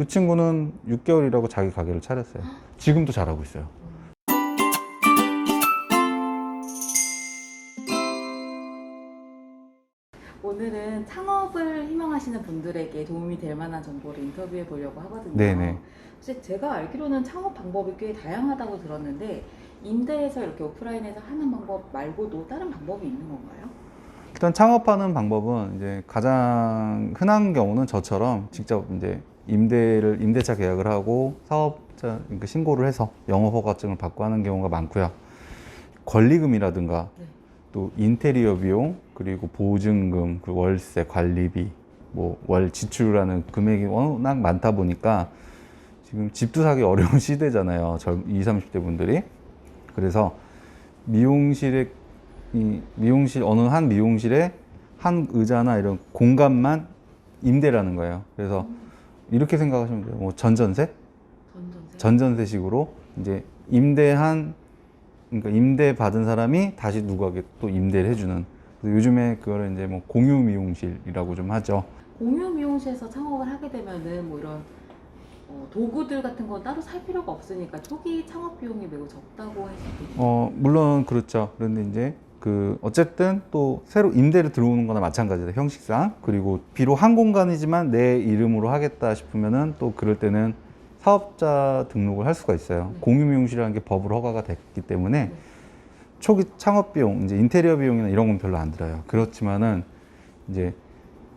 그 친구는 6개월이라고 자기 가게를 차렸어요. 지금도 잘하고 있어요. 오늘은 창업을 희망하시는 분들에게 도움이 될 만한 정보를 인터뷰해 보려고 하거든요. 네네. 사실 제가 알기로는 창업 방법이 꽤 다양하다고 들었는데 임대해서 이렇게 오프라인에서 하는 방법 말고도 다른 방법이 있는 건가요? 일단 창업하는 방법은 이제 가장 흔한 경우는 저처럼 직접 이제 임대차 계약을 하고 사업자 그러니까 신고를 해서 영업허가증을 받고 하는 경우가 많고요. 권리금이라든가 네. 또 인테리어 비용, 그리고 보증금, 그리고 월세, 관리비, 뭐 월 지출하는 금액이 워낙 많다 보니까 지금 집도 사기 어려운 시대잖아요. 20, 30대 분들이. 그래서 미용실 어느 한 미용실에 한 의자나 이런 공간만 임대라는 거예요. 그래서 이렇게 생각하시면 돼요. 뭐 전전세? 전전세식으로 이제 그러니까 임대 받은 사람이 다시 누구에게 또 임대를 해주는. 그래서 요즘에 그거를 이제 뭐 공유 미용실이라고 좀 하죠. 공유 미용실에서 창업을 하게 되면은 뭐 이런 도구들 같은 건 따로 살 필요가 없으니까 초기 창업 비용이 매우 적다고 할 수도 있죠. 물론 그렇죠. 그런데 이제 어쨌든 또 새로 임대를 들어오는 거나 마찬가지다, 형식상. 그리고 비록 한 공간이지만 내 이름으로 하겠다 싶으면은 또 그럴 때는 사업자 등록을 할 수가 있어요. 네. 공유 미용실이라는 게 법으로 허가가 됐기 때문에 네. 초기 창업 비용, 이제 인테리어 비용이나 이런 건 별로 안 들어요. 그렇지만은 이제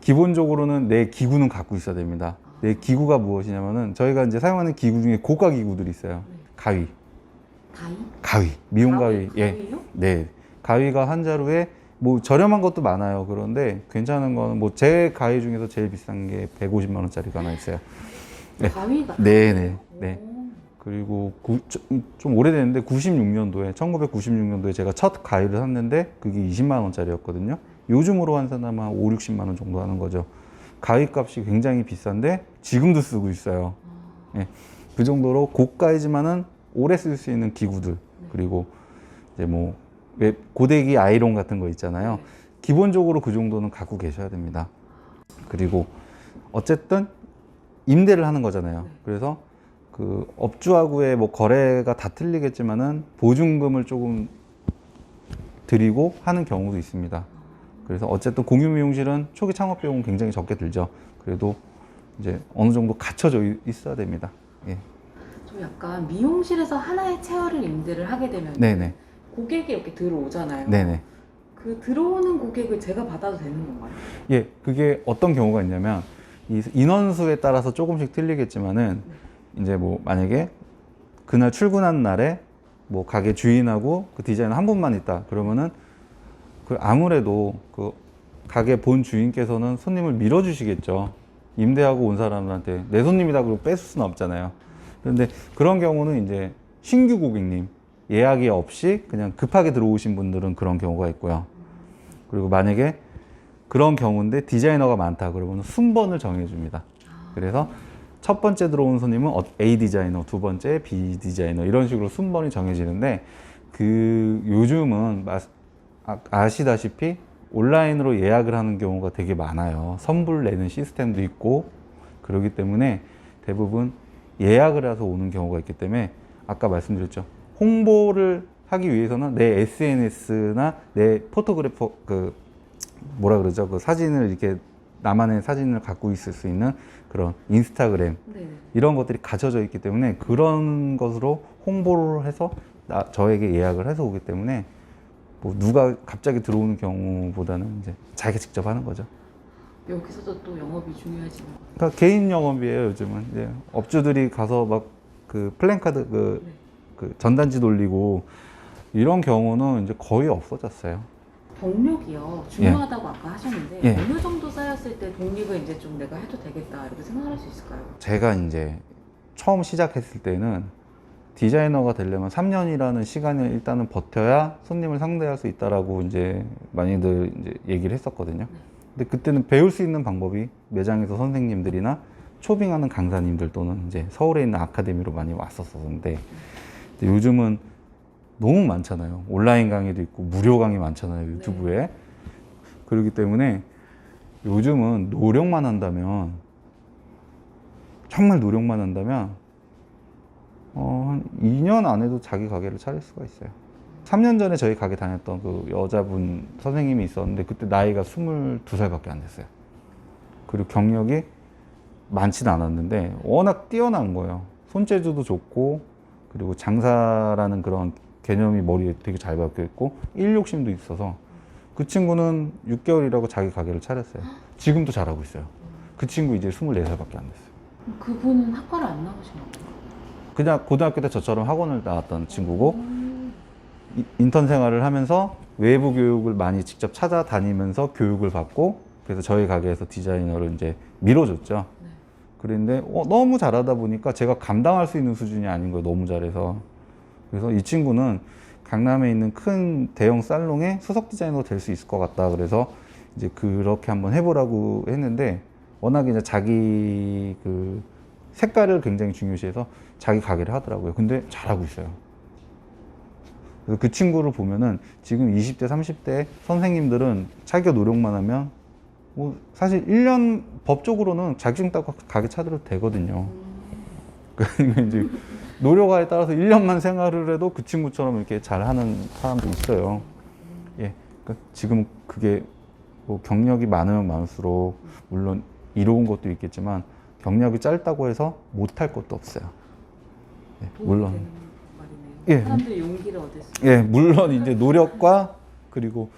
기본적으로는 내 기구는 갖고 있어야 됩니다. 내 기구가 무엇이냐면은 저희가 이제 사용하는 기구 중에 고가 기구들이 있어요. 네. 가위, 가위? 미용 가위. 예. 가위요? 네. 가위가 한 자루에 뭐 저렴한 것도 많아요. 그런데 괜찮은 거는 뭐 제 가위 중에서 제일 비싼 게 150만 원짜리가 하나 있어요. 네. 가위가? 네네. 네. 오. 그리고 좀 오래됐는데 1996년도에 제가 첫 가위를 샀는데 그게 20만 원짜리였거든요. 요즘으로 환산하면 한 5, 60만 원 정도 하는 거죠. 가위 값이 굉장히 비싼데 지금도 쓰고 있어요. 예. 그 정도로 고가이지만은 오래 쓸 수 있는 기구들. 그리고 이제 뭐 왜 고데기 아이론 같은 거 있잖아요. 네. 기본적으로 그 정도는 갖고 계셔야 됩니다. 그리고 어쨌든 임대를 하는 거잖아요. 네. 그래서 그 업주하고의 뭐 거래가 다 틀리겠지만은 보증금을 조금 드리고 하는 경우도 있습니다. 그래서 어쨌든 공유 미용실은 초기 창업 비용은 굉장히 적게 들죠. 그래도 이제 어느 정도 갖춰져 있어야 됩니다. 예. 좀 약간 미용실에서 하나의 체어를 임대를 하게 되면 네네. 고객이 이렇게 들어오잖아요. 네네. 그 들어오는 고객을 제가 받아도 되는 건가요? 예, 그게 어떤 경우가 있냐면 이 인원수에 따라서 조금씩 틀리겠지만은 이제 뭐 만약에 그날 출근한 날에 뭐 가게 주인하고 그 디자이너 한 분만 있다 그러면은 그 아무래도 그 가게 본 주인께서는 손님을 밀어주시겠죠. 임대하고 온 사람한테 내 손님이다 그러고 뺏을 수는 없잖아요. 그런데 그런 경우는 이제 신규 고객님 예약이 없이 그냥 급하게 들어오신 분들은 그런 경우가 있고요. 그리고 만약에 그런 경우인데 디자이너가 많다 그러면 순번을 정해줍니다. 그래서 첫 번째 들어온 손님은 A 디자이너, 두 번째 B 디자이너 이런 식으로 순번이 정해지는데 그 요즘은 아시다시피 온라인으로 예약을 하는 경우가 되게 많아요. 선불 내는 시스템도 있고 그러기 때문에 대부분 예약을 해서 오는 경우가 있기 때문에 아까 말씀드렸죠. 홍보를 하기 위해서는 내 SNS나 내 포토그래퍼 그 사진을 이렇게 나만의 사진을 갖고 있을 수 있는 그런 인스타그램 네. 이런 것들이 갖춰져 있기 때문에 그런 것으로 홍보를 해서 저에게 예약을 해서 오기 때문에 뭐 누가 갑자기 들어오는 경우보다는 이제 자기가 직접 하는 거죠. 여기서도 또 영업이 중요해지는 거예요. 그러니까 개인 영업이에요. 요즘은 이제 업주들이 가서 막 그 플랜카드 그 전단지 돌리고 이런 경우는 이제 거의 없어졌어요. 경력이요. 중요하다고 아까 하셨는데 예. 어느 정도 쌓였을 때 독립을 이제 좀 내가 해도 되겠다 이렇게 생각할 수 있을까요? 제가 이제 처음 시작했을 때는 디자이너가 되려면 3년이라는 시간을 일단은 버텨야 손님을 상대할 수 있다라고 이제 많이들 이제 얘기를 했었거든요. 근데 그때는 배울 수 있는 방법이 매장에서 선생님들이나 초빙하는 강사님들 또는 이제 서울에 있는 아카데미로 많이 왔었었는데 요즘은 너무 많잖아요. 온라인 강의도 있고 무료 강의 많잖아요. 유튜브에. 네. 그렇기 때문에 요즘은 노력만 한다면 정말 노력만 한다면 한 2년 안에도 자기 가게를 차릴 수가 있어요. 3년 전에 저희 가게 다녔던 그 여자분 선생님이 있었는데 그때 나이가 22살밖에 안 됐어요. 그리고 경력이 많지는 않았는데 워낙 뛰어난 거예요. 손재주도 좋고 그리고 장사라는 그런 개념이 머리에 되게 잘 박혀 있고 일 욕심도 있어서 그 친구는 6개월이라고 자기 가게를 차렸어요. 지금도 잘하고 있어요. 그 친구 이제 24살밖에 안 됐어요. 그분은 학과를 안 나오신 거예요? 그냥 고등학교 때 저처럼 학원을 나왔던 친구고 인턴 생활을 하면서 외부 교육을 많이 직접 찾아다니면서 교육을 받고 그래서 저희 가게에서 디자이너를 이제 밀어줬죠. 네. 그런데 너무 잘하다 보니까 제가 감당할 수 있는 수준이 아닌 거예요. 너무 잘해서. 그래서 이 친구는 강남에 있는 큰 대형 살롱의 수석 디자이너가 될 수 있을 것 같다. 그래서 이제 그렇게 한번 해보라고 했는데 워낙에 이제 자기 그 색깔을 굉장히 중요시해서 자기 가게를 하더라고요. 근데 잘하고 있어요. 그래서 그 친구를 보면은 지금 20대, 30대 선생님들은 자기가 노력만 하면 뭐 사실 1년 법적으로는 자격증 따고 가게 차려도 되거든요. 그러니까 이제 노력에 따라서 1년만 생활을 해도 그 친구처럼 이렇게 잘하는 사람도 있어요. 예, 그러니까 지금 그게 뭐 경력이 많으면 많을수록 물론 이로운 것도 있겠지만 경력이 짧다고 해서 못할 것도 없어요. 예, 물론. 되는 말이네요. 예. 사람들이 용기를 얻을 수 예, 물론 이제 노력과 그리고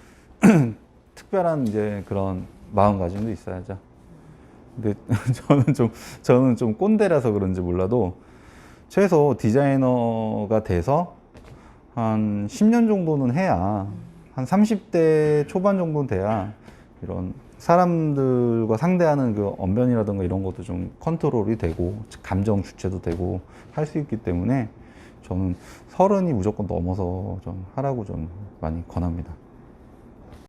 특별한 이제 그런 마음가짐도 있어야죠. 근데 저는 좀 꼰대라서 그런지 몰라도 최소 디자이너가 돼서 한 10년 정도는 해야 한 30대 초반 정도는 돼야 이런 사람들과 상대하는 그 언변이라든가 이런 것도 좀 컨트롤이 되고 감정 주체도 되고 할 수 있기 때문에 저는 30이 무조건 넘어서 좀 하라고 좀 많이 권합니다.